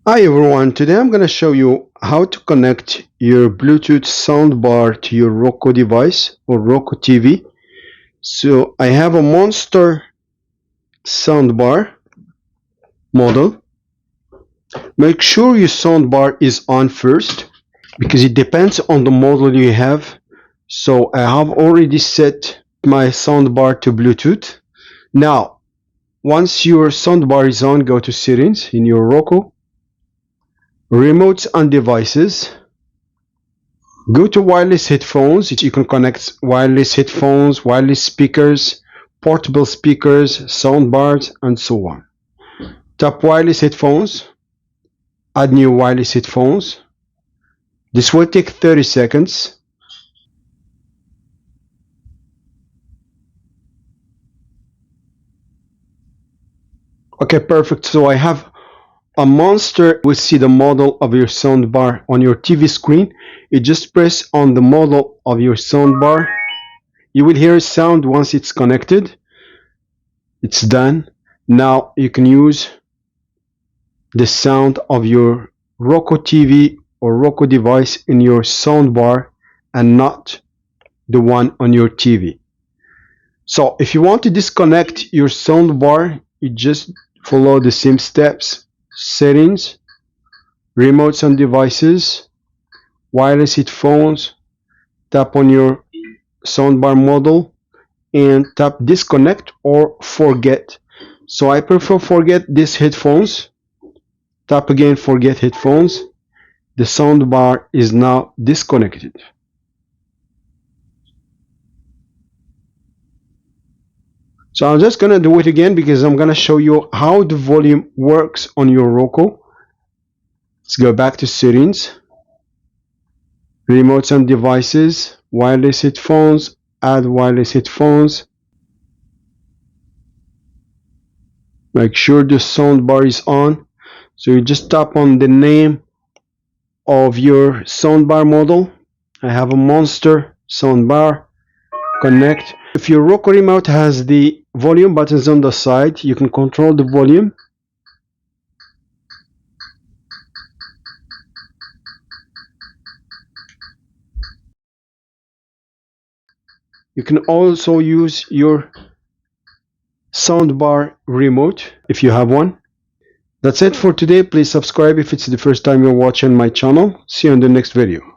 Hi everyone, today I'm going to show you how to connect your Bluetooth soundbar to your Roku device or Roku TV. So I have a Monster soundbar model. Make sure your soundbar is on first because it depends on the model you have. So I have already set my soundbar to Bluetooth. Now, once your soundbar is on, go to settings in your Roku, remotes and devices. Go to wireless headphones. You can connect wireless headphones, wireless speakers, portable speakers, sound bars, and so on. Tap wireless headphones. Add new wireless headphones. This will take 30 seconds. Okay, perfect. So I have a Monster. We see the model of your soundbar on your TV screen. You just press on the model of your soundbar. You will hear a sound once it's connected. It's done. Now you can use the sound of your Roku TV or Roku device in your soundbar and not the one on your TV. So if you want to disconnect your soundbar, you just follow the same steps. Settings, remotes and devices, wireless headphones, tap on your soundbar model and tap disconnect or forget. So I prefer forget these headphones. Tap again forget headphones. The soundbar is now disconnected. So I'm just gonna do it again because I'm gonna show you how the volume works on your Roku. Let's go back to settings, remotes and devices, wireless headphones, add wireless headphones. Make sure the soundbar is on. So you just tap on the name of your soundbar model. I have a Monster soundbar. Connect. If your Roku remote has the volume buttons on the side, you can control the volume. You can also use your soundbar remote if you have one. That's it for today. Please subscribe if it's the first time you're watching my channel. See you in the next video.